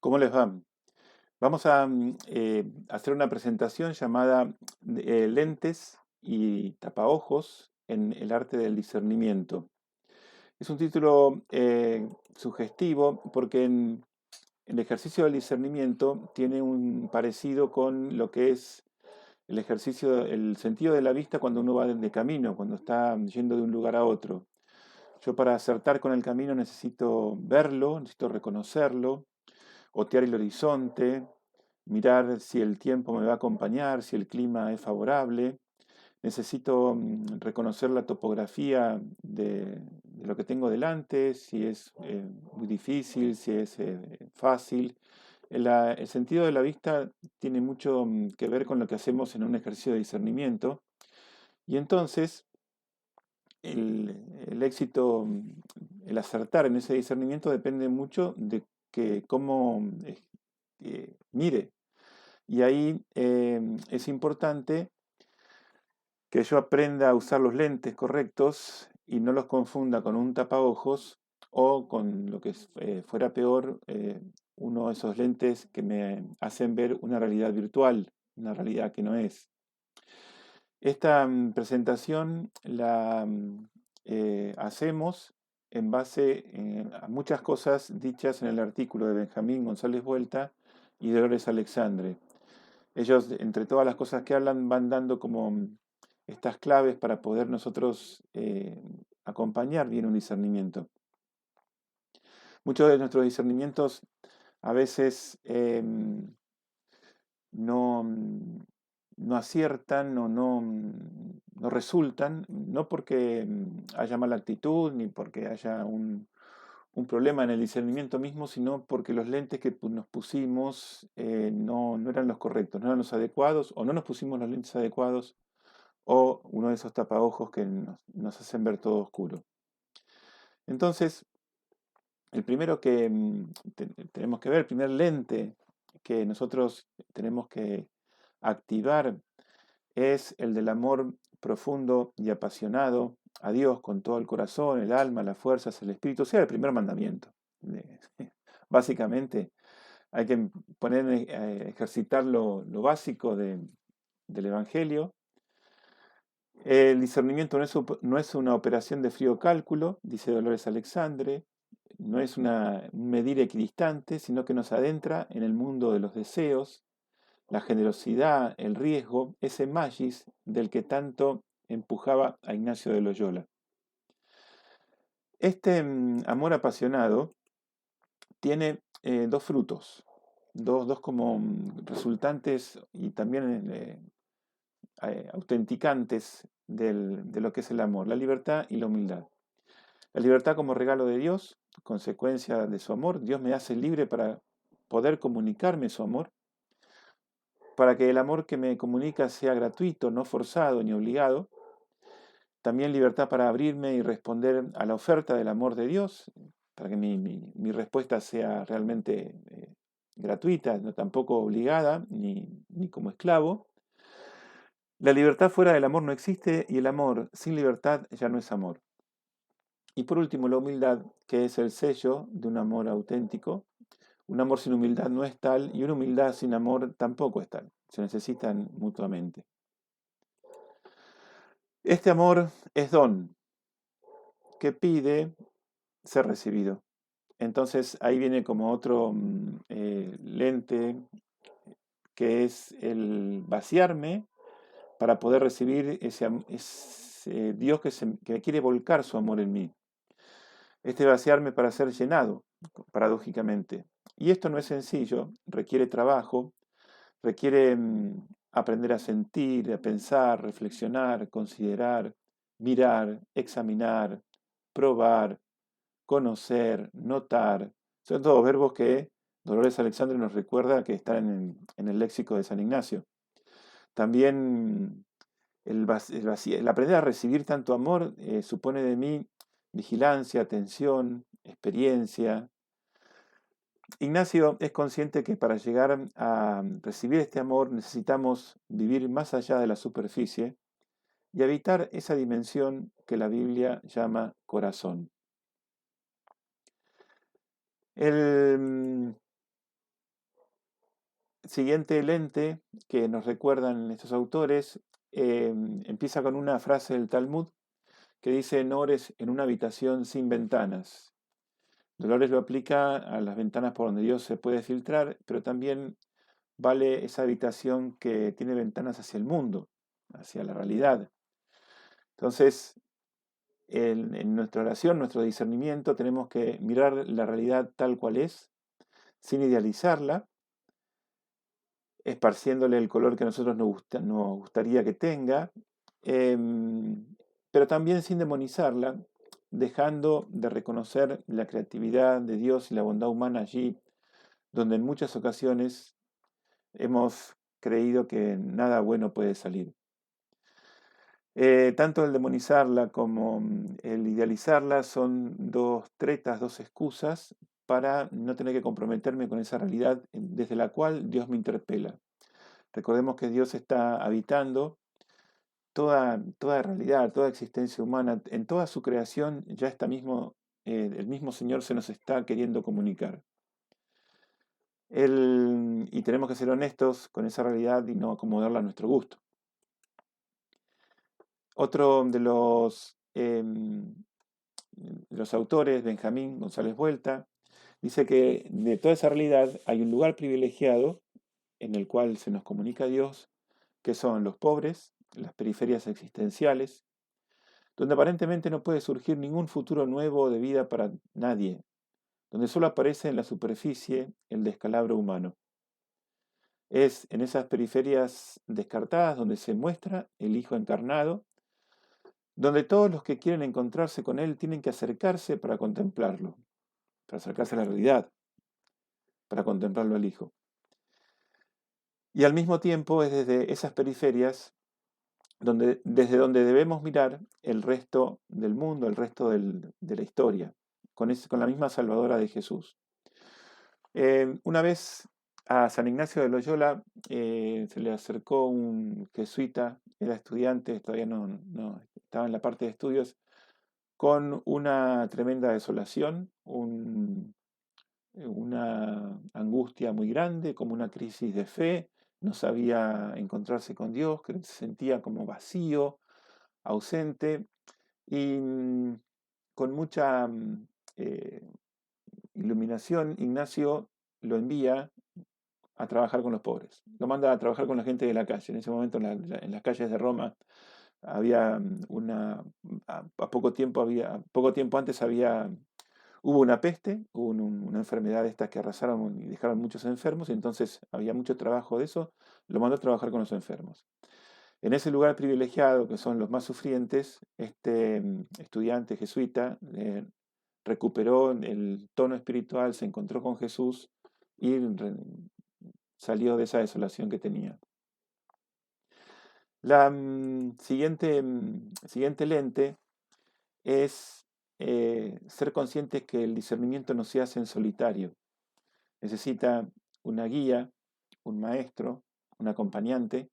¿Cómo les va? Vamos a hacer una presentación llamada Lentes y tapaojos en el arte del discernimiento. Es un título sugestivo porque en el ejercicio del discernimiento tiene un parecido con lo que es el ejercicio, el sentido de la vista cuando uno va de camino, cuando está yendo de un lugar a otro. Yo para acertar con el camino necesito verlo, necesito reconocerlo, otear el horizonte, mirar si el tiempo me va a acompañar, si el clima es favorable. Necesito reconocer la topografía de lo que tengo delante, si es muy difícil, si es fácil. El sentido de la vista tiene mucho que ver con lo que hacemos en un ejercicio de discernimiento. Y entonces el éxito, el acertar en ese discernimiento depende mucho de que cómo mire. Y ahí es importante que yo aprenda a usar los lentes correctos y no los confunda con un tapaojos o con lo que fuera peor, uno de esos lentes que me hacen ver una realidad virtual, una realidad que no es. Esta presentación la hacemos en base a muchas cosas dichas en el artículo de Benjamín González Vuelta y Dolores Alexandre. Ellos, entre todas las cosas que hablan, van dando como estas claves para poder nosotros acompañar bien un discernimiento. Muchos de nuestros discernimientos a veces no, no aciertan o no resultan, no porque haya mala actitud ni porque haya un problema en el discernimiento mismo, sino porque los lentes que nos pusimos no eran los correctos, no eran los adecuados, o no nos pusimos los lentes adecuados, o uno de esos tapaojos que nos hacen ver todo oscuro. Entonces, el primero que tenemos que ver, el primer lente que nosotros tenemos que activar es el del amor profundo y apasionado a Dios con todo el corazón, el alma, las fuerzas, el espíritu, o sea, el primer mandamiento. Básicamente, hay que poner a ejercitar lo básico del Evangelio. El discernimiento no es una operación de frío cálculo, dice Dolores Alexandre, no es un medir equidistante, sino que nos adentra en el mundo de los deseos, la generosidad, el riesgo, ese magis del que tanto empujaba a Ignacio de Loyola. Este amor apasionado tiene dos frutos, dos como resultantes y también autenticantes de lo que es el amor, la libertad y la humildad. La libertad como regalo de Dios, consecuencia de su amor. Dios me hace libre para poder comunicarme su amor, para que el amor que me comunica sea gratuito, no forzado ni obligado. También libertad para abrirme y responder a la oferta del amor de Dios, para que mi respuesta sea realmente gratuita, no tampoco obligada ni como esclavo. La libertad fuera del amor no existe y el amor sin libertad ya no es amor. Y por último, la humildad, que es el sello de un amor auténtico. Un amor sin humildad no es tal y una humildad sin amor tampoco es tal. Se necesitan mutuamente. Este amor es don que pide ser recibido. Entonces ahí viene como otro lente que es el vaciarme para poder recibir ese Dios que quiere volcar su amor en mí. Este vaciarme para ser llenado, paradójicamente. Y esto no es sencillo, requiere trabajo, requiere aprender a sentir, a pensar, reflexionar, considerar, mirar, examinar, probar, conocer, notar. Son todos verbos que Dolores Alexandre nos recuerda que están en el léxico de San Ignacio. También el aprender a recibir tanto amor supone de mí vigilancia, atención, experiencia. Ignacio es consciente que para llegar a recibir este amor necesitamos vivir más allá de la superficie y habitar esa dimensión que la Biblia llama corazón. El siguiente lente que nos recuerdan estos autores empieza con una frase del Talmud que dice: no ores en una habitación sin ventanas. Dolores lo aplica a las ventanas por donde Dios se puede filtrar, pero también vale esa habitación que tiene ventanas hacia el mundo, hacia la realidad. Entonces, en nuestra oración, nuestro discernimiento, tenemos que mirar la realidad tal cual es, sin idealizarla, esparciéndole el color que a nosotros nos gustaría que tenga, em, pero también sin demonizarla, dejando de reconocer la creatividad de Dios y la bondad humana allí, donde en muchas ocasiones hemos creído que nada bueno puede salir. Tanto el demonizarla como el idealizarla son dos tretas, dos excusas para no tener que comprometerme con esa realidad desde la cual Dios me interpela. Recordemos que Dios está habitando toda realidad, toda existencia humana, en toda su creación, ya el mismo Señor se nos está queriendo comunicar. Y tenemos que ser honestos con esa realidad y no acomodarla a nuestro gusto. Otro de los autores, Benjamín González Vuelta, dice que de toda esa realidad hay un lugar privilegiado en el cual se nos comunica a Dios, que son los pobres, las periferias existenciales, donde aparentemente no puede surgir ningún futuro nuevo de vida para nadie, donde solo aparece en la superficie el descalabro humano. Es en esas periferias descartadas donde se muestra el Hijo encarnado, donde todos los que quieren encontrarse con Él tienen que acercarse para contemplarlo, para acercarse a la realidad, para contemplarlo al Hijo. Y al mismo tiempo es desde esas periferias desde donde debemos mirar el resto del mundo, el resto de la historia, con la misma salvadora de Jesús. Una vez a San Ignacio de Loyola se le acercó un jesuita, era estudiante, todavía no estaba en la parte de estudios, con una tremenda desolación, una angustia muy grande, como una crisis de fe, no sabía encontrarse con Dios, que se sentía como vacío, ausente, y con mucha eh, iluminación, Ignacio lo envía a trabajar con los pobres, lo manda a trabajar con la gente de la calle. En ese momento en las calles de Roma había poco tiempo antes hubo una peste, hubo una enfermedad de estas que arrasaron y dejaron muchos enfermos, y entonces había mucho trabajo de eso, lo mandó a trabajar con los enfermos. En ese lugar privilegiado, que son los más sufrientes, este estudiante jesuita recuperó el tono espiritual, se encontró con Jesús y salió de esa desolación que tenía. La siguiente lente es ser conscientes que el discernimiento no se hace en solitario. Necesita una guía, un maestro, un acompañante.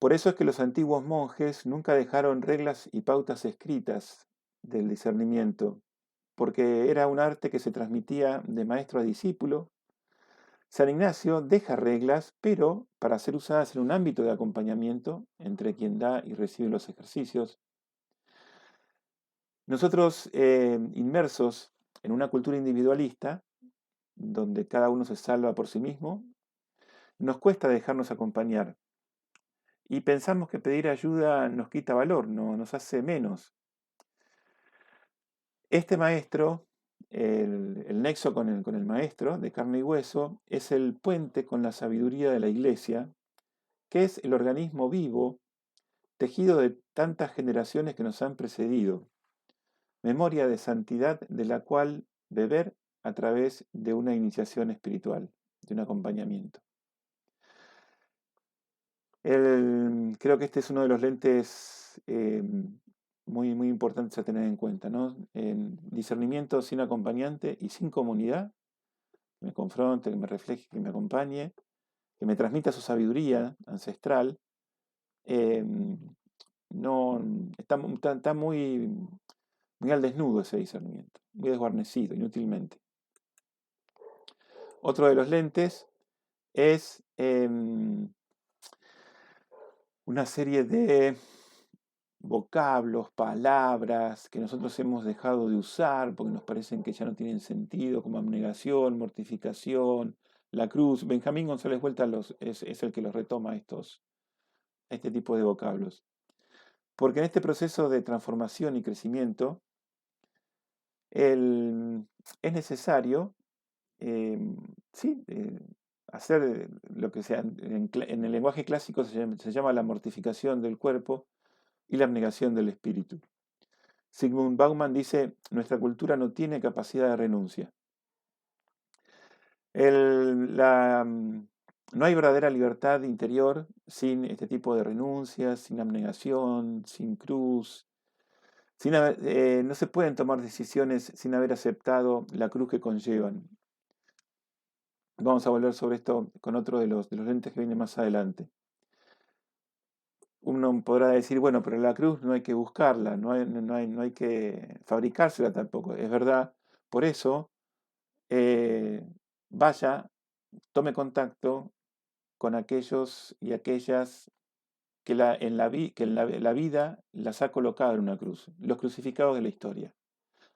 Por eso es que los antiguos monjes nunca dejaron reglas y pautas escritas del discernimiento, porque era un arte que se transmitía de maestro a discípulo. San Ignacio deja reglas, pero para ser usadas en un ámbito de acompañamiento entre quien da y recibe los ejercicios. Nosotros, inmersos en una cultura individualista, donde cada uno se salva por sí mismo, nos cuesta dejarnos acompañar. Y pensamos que pedir ayuda nos quita valor, nos hace menos. Este maestro, el nexo con el maestro de carne y hueso, es el puente con la sabiduría de la Iglesia, que es el organismo vivo, tejido de tantas generaciones que nos han precedido, memoria de santidad de la cual beber a través de una iniciación espiritual, de un acompañamiento. Creo que este es uno de los lentes muy, muy importantes a tener en cuenta, ¿no? Discernimiento sin acompañante y sin comunidad, que me confronte, que me refleje, que me acompañe, que me transmita su sabiduría ancestral, eh, no, está muy, muy al desnudo ese discernimiento, muy desguarnecido, inútilmente. Otro de los lentes es una serie de vocablos, palabras que nosotros hemos dejado de usar porque nos parecen que ya no tienen sentido, como abnegación, mortificación, la cruz. Benjamín González Vuelta es el que los retoma este tipo de vocablos. Porque en este proceso de transformación y crecimiento es necesario eh, sí, hacer lo que sea, en el lenguaje clásico se llama la mortificación del cuerpo y la abnegación del espíritu. Sigmund Bauman dice, nuestra cultura no tiene capacidad de renuncia. No hay verdadera libertad interior sin este tipo de renuncias, sin abnegación, sin cruz. No se pueden tomar decisiones sin haber aceptado la cruz que conllevan. Vamos a volver sobre esto con otro de los lentes que viene más adelante. Uno podrá decir, bueno, pero la cruz no hay que buscarla, no hay que fabricársela tampoco. Es verdad, por eso eh, vaya, tome contacto con aquellos y aquellas que la vida las ha colocado en una cruz, los crucificados de la historia.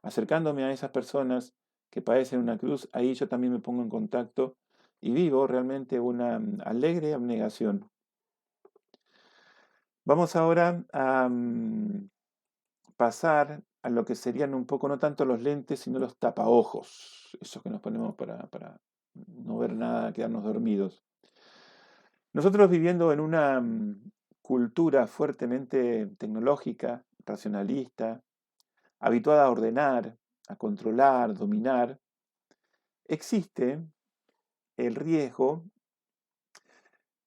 Acercándome a esas personas que padecen una cruz, ahí yo también me pongo en contacto y vivo realmente una alegre abnegación. Vamos ahora a pasar a lo que serían un poco, no tanto los lentes, sino los tapaojos, esos que nos ponemos para no ver nada, quedarnos dormidos. Nosotros viviendo en una cultura fuertemente tecnológica, racionalista, habituada a ordenar, a controlar, dominar, existe el riesgo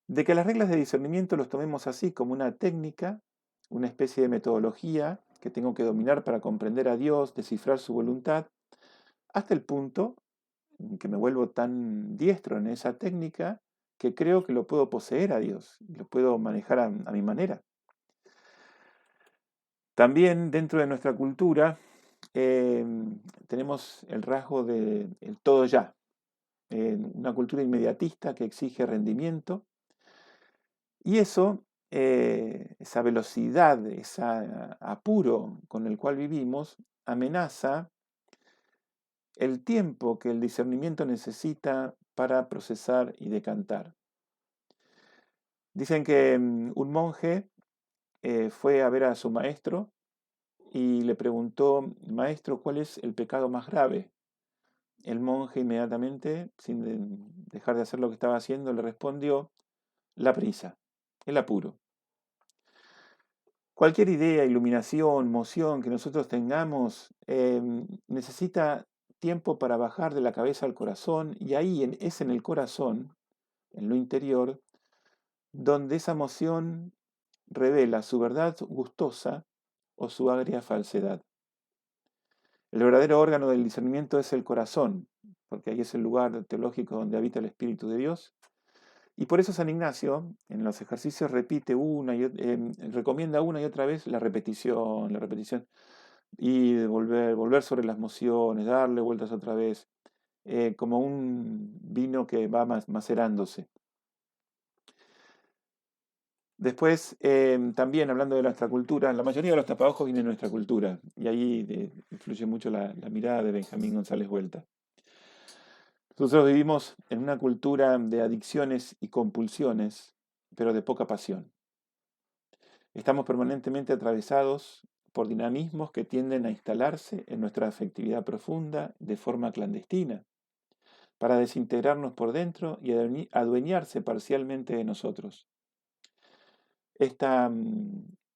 de que las reglas de discernimiento los tomemos así, como una técnica, una especie de metodología que tengo que dominar para comprender a Dios, descifrar su voluntad, hasta el punto en que me vuelvo tan diestro en esa técnica que creo que lo puedo poseer a Dios, lo puedo manejar a mi manera. También dentro de nuestra cultura eh, tenemos el rasgo del todo ya, una cultura inmediatista que exige rendimiento. Y eso, esa velocidad, ese apuro con el cual vivimos, amenaza el tiempo que el discernimiento necesita para procesar y decantar. Dicen que un monje fue a ver a su maestro y le preguntó, maestro, ¿cuál es el pecado más grave? El monje inmediatamente, sin dejar de hacer lo que estaba haciendo, le respondió, la prisa, el apuro. Cualquier idea, iluminación, moción que nosotros tengamos necesita tiempo para bajar de la cabeza al corazón y ahí es en el corazón, en lo interior, donde esa moción revela su verdad gustosa o su agria falsedad. El verdadero órgano del discernimiento es el corazón, porque ahí es el lugar teológico donde habita el Espíritu de Dios. Y por eso San Ignacio en los ejercicios repite recomienda una y otra vez la repetición, y volver sobre las mociones, darle vueltas otra vez, como un vino que va macerándose. Después, también hablando de nuestra cultura, la mayoría de los tapaojos vienen de nuestra cultura, y ahí influye mucho la mirada de Benjamín González Vuelta. Nosotros vivimos en una cultura de adicciones y compulsiones, pero de poca pasión. Estamos permanentemente atravesados por dinamismos que tienden a instalarse en nuestra afectividad profunda de forma clandestina, para desintegrarnos por dentro y adueñarse parcialmente de nosotros. Esta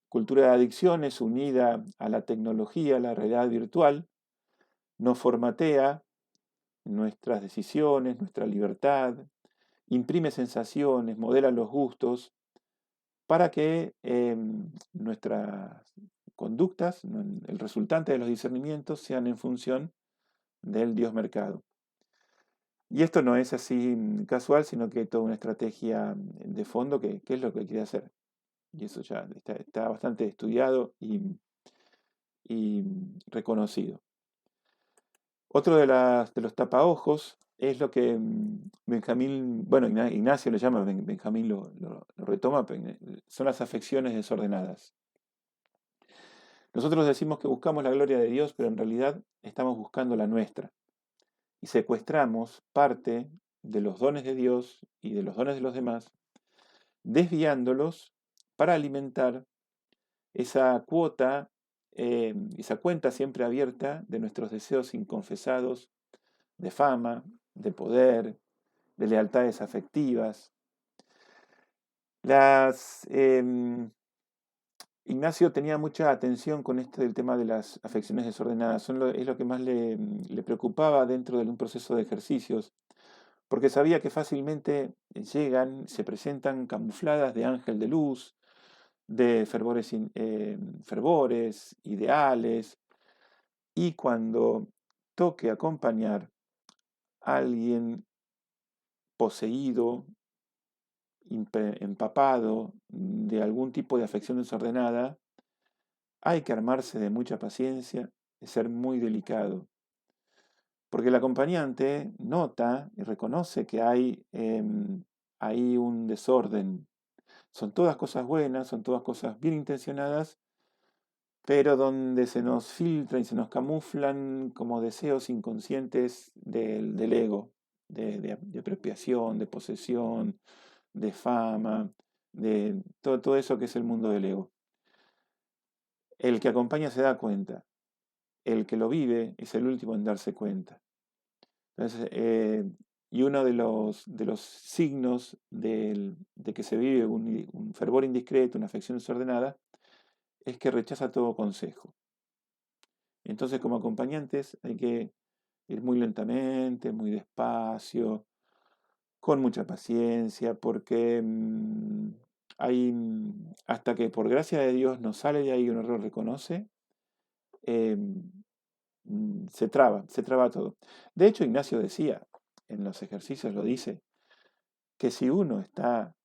cultura de adicciones unida a la tecnología, a la realidad virtual, nos formatea nuestras decisiones, nuestra libertad, imprime sensaciones, modela los gustos, para que nuestras conductas, el resultante de los discernimientos, sean en función del Dios mercado. Y esto no es así casual, sino que es toda una estrategia de fondo que es lo que quiere hacer. Y eso ya está bastante estudiado y reconocido. Otro de los tapaojos es lo que Benjamín, bueno, Ignacio lo llama, Benjamín lo retoma, son las afecciones desordenadas. Nosotros decimos que buscamos la gloria de Dios, pero en realidad estamos buscando la nuestra. Y secuestramos parte de los dones de Dios y de los dones de los demás, desviándolos para alimentar esa cuota, esa cuenta siempre abierta de nuestros deseos inconfesados de fama, de poder, de lealtades afectivas. Las, Ignacio tenía mucha atención con esto del tema de las afecciones desordenadas. Es lo que más le preocupaba dentro de un proceso de ejercicios, porque sabía que fácilmente llegan, se presentan camufladas de ángel de luz, de fervores, ideales, y cuando toque acompañar a alguien poseído, empapado de algún tipo de afección desordenada, hay que armarse de mucha paciencia, de ser muy delicado, porque el acompañante nota y reconoce que hay un desorden. Son todas cosas buenas, son todas cosas bien intencionadas, pero donde se nos filtran y se nos camuflan como deseos inconscientes del ego, de apropiación, de posesión, de fama, de todo eso que es el mundo del ego. El que acompaña se da cuenta, el que lo vive es el último en darse cuenta. Entonces, y uno de los signos de que se vive un fervor indiscreto, una afección desordenada, es que rechaza todo consejo. Entonces, como acompañantes, hay que ir muy lentamente, muy despacio, con mucha paciencia, porque hasta que por gracia de Dios nos sale de ahí, uno lo reconoce, eh, se traba todo. De hecho, Ignacio decía, en los ejercicios lo dice, que si uno está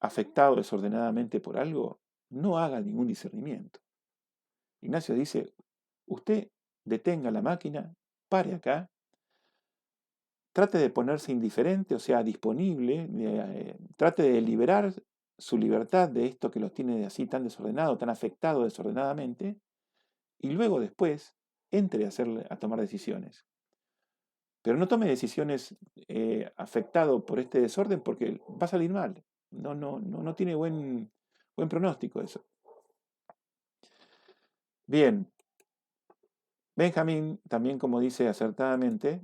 afectado desordenadamente por algo, no haga ningún discernimiento. Ignacio dice, usted detenga la máquina, pare acá, trate de ponerse indiferente, o sea, disponible, trate de liberar su libertad de esto que los tiene así tan desordenado, tan afectado desordenadamente, y luego después entre a tomar decisiones. Pero no tome decisiones afectado por este desorden porque va a salir mal. No tiene buen pronóstico eso. Bien, Benjamín también, como dice acertadamente,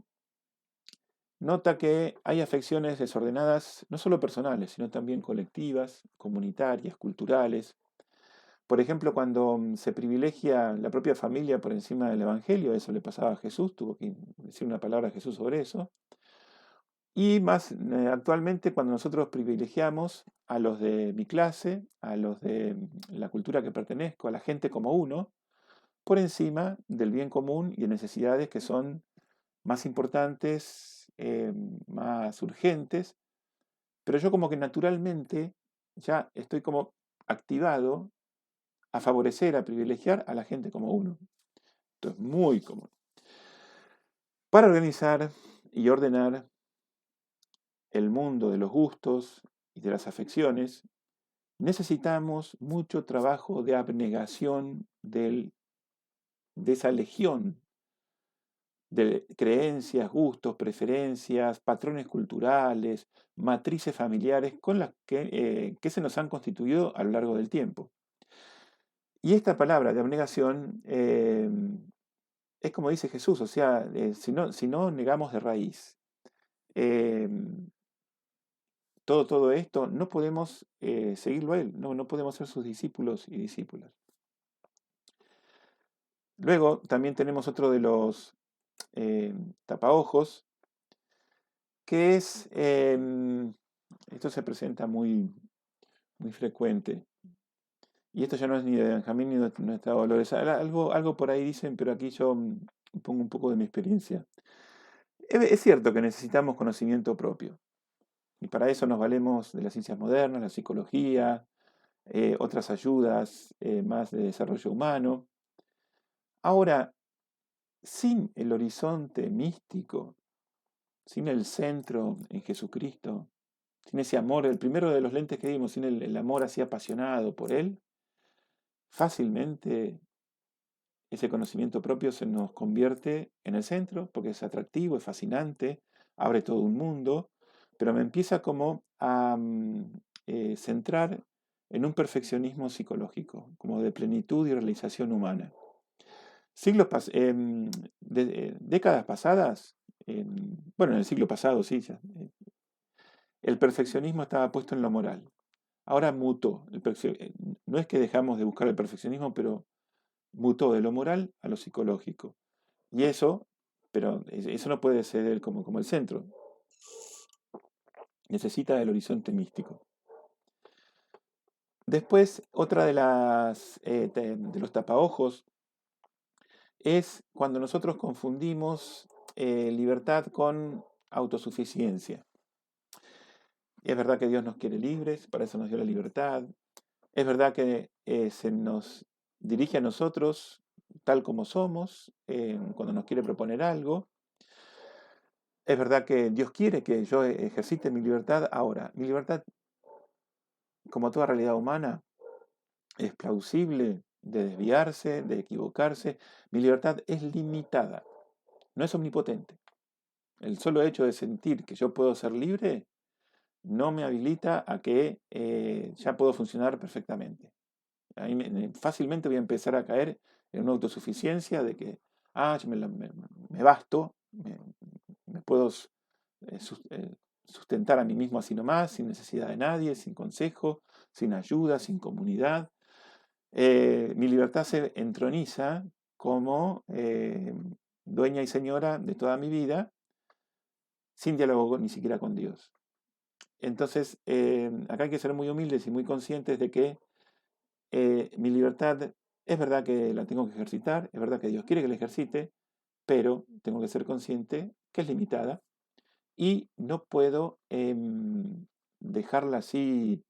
nota que hay afecciones desordenadas no solo personales, sino también colectivas, comunitarias, culturales. Por ejemplo, cuando se privilegia la propia familia por encima del Evangelio, eso le pasaba a Jesús, tuvo que decir una palabra a Jesús sobre eso. Y más actualmente cuando nosotros privilegiamos a los de mi clase, a los de la cultura que pertenezco, a la gente como uno, por encima del bien común y de necesidades que son más importantes, más urgentes, pero yo como que naturalmente ya estoy como activado a favorecer, a privilegiar a la gente como uno. Esto es muy común. Para organizar y ordenar el mundo de los gustos y de las afecciones, necesitamos mucho trabajo de abnegación de esa legión de creencias, gustos, preferencias, patrones culturales, matrices familiares con las que se nos han constituido a lo largo del tiempo. Y esta palabra de abnegación es como dice Jesús, o sea, si no negamos de raíz eh, todo esto, no podemos seguirlo a Él, no podemos ser sus discípulos y discípulas. Luego también tenemos otro de los tapaojos, que es, esto se presenta muy frecuente, y esto ya no es ni de Benjamín ni de nuestra Dolores, algo por ahí dicen, pero aquí yo pongo un poco de mi experiencia. Es cierto que necesitamos conocimiento propio, y para eso nos valemos de las ciencias modernas, la psicología, otras ayudas más de desarrollo humano. Ahora, sin el horizonte místico sin el centro en Jesucristo, sin ese amor, el primero de los lentes que vimos, sin el amor así apasionado por Él, fácilmente ese conocimiento propio se nos convierte en el centro, porque es atractivo, es fascinante, abre todo un mundo, pero me empieza como a centrar en un perfeccionismo psicológico, como de plenitud y realización humana. Décadas pasadas, bueno, en el siglo pasado, sí, el perfeccionismo estaba puesto en lo moral. Ahora mutó. No es que dejamos de buscar el perfeccionismo, pero mutó de lo moral a lo psicológico. Y eso, pero eso no puede ser como el centro. Necesita el horizonte místico. Después, otra de los tapaojos es cuando nosotros confundimos libertad con autosuficiencia. Es verdad que Dios nos quiere libres, para eso nos dio la libertad. Es verdad que se nos dirige a nosotros tal como somos, cuando nos quiere proponer algo. Es verdad que Dios quiere que yo ejercite mi libertad. Ahora, mi libertad, como toda realidad humana, es plausible de desviarse, de equivocarse. Mi libertad es limitada, no es omnipotente. El solo hecho de sentir que yo puedo ser libre no me habilita a que ya puedo funcionar perfectamente. Ahí fácilmente voy a empezar a caer en una autosuficiencia de que, yo me basto, me puedo sustentar a mí mismo así nomás, sin necesidad de nadie, sin consejo, sin ayuda, sin comunidad. Mi libertad se entroniza como dueña y señora de toda mi vida, sin diálogo ni siquiera con Dios. Entonces, acá hay que ser muy humildes y muy conscientes de que mi libertad es verdad que la tengo que ejercitar, es verdad que Dios quiere que la ejercite, pero tengo que ser consciente que es limitada y no puedo dejarla así.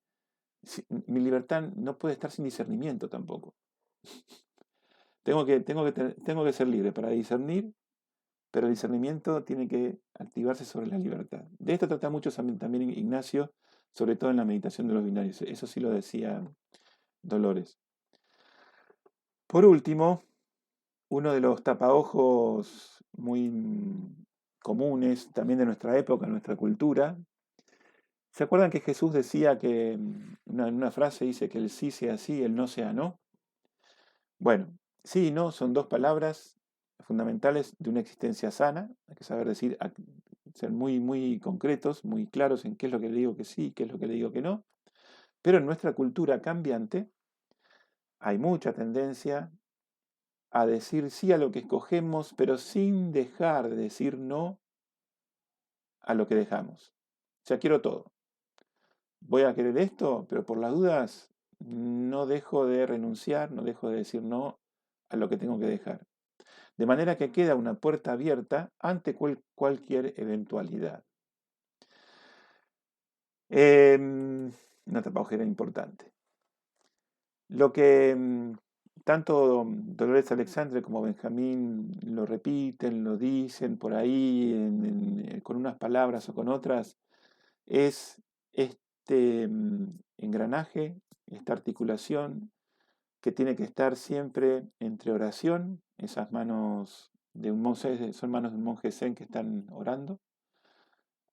Mi libertad no puede estar sin discernimiento tampoco. Tengo que ser libre para discernir, pero el discernimiento tiene que activarse sobre la libertad. De esto trata mucho también Ignacio, sobre todo en la meditación de los binarios. Eso sí lo decía Dolores. Por último, uno de los tapaojos muy comunes también de nuestra época, nuestra cultura. ¿Se acuerdan que Jesús decía que en una frase dice que el sí sea sí, el no sea no? Bueno, sí y no son dos palabras fundamentales de una existencia sana. Hay que saber decir, ser muy, muy concretos, muy claros en qué es lo que le digo que sí, qué es lo que le digo que no. Pero en nuestra cultura cambiante hay mucha tendencia a decir sí a lo que escogemos, pero sin dejar de decir no a lo que dejamos. O sea, quiero todo. Voy a querer esto, pero por las dudas no dejo de renunciar, no dejo de decir no a lo que tengo que dejar. De manera que queda una puerta abierta ante cualquier eventualidad. Una tapajera importante. Lo que tanto Dolores Alexandre como Benjamín lo repiten, lo dicen por ahí con unas palabras o con otras, es este engranaje, esta articulación que tiene que estar siempre entre oración, esas manos de un monje, son manos de un monje zen que están orando,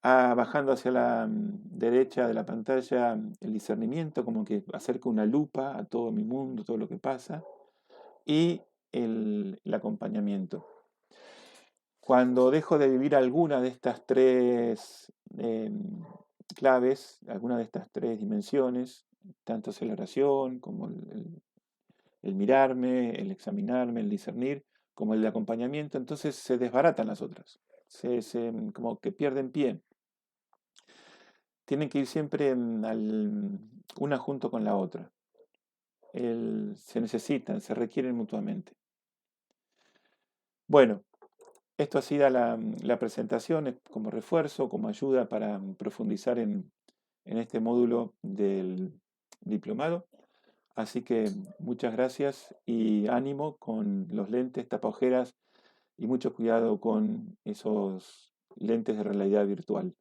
bajando hacia la derecha de la pantalla el discernimiento, como que acerca una lupa a todo mi mundo, todo lo que pasa, y el acompañamiento. Cuando dejo de vivir alguna de estas tres claves, alguna de estas tres dimensiones, tanto es la oración como el mirarme, el examinarme, el discernir, como el de acompañamiento, entonces se desbaratan las otras, como que pierden pie. Tienen que ir siempre una junto con la otra. Se necesitan, se requieren mutuamente. Bueno, esto ha sido la presentación como refuerzo, como ayuda para profundizar en este módulo del diplomado. Así que muchas gracias y ánimo con los lentes, tapaojeras y mucho cuidado con esos lentes de realidad virtual.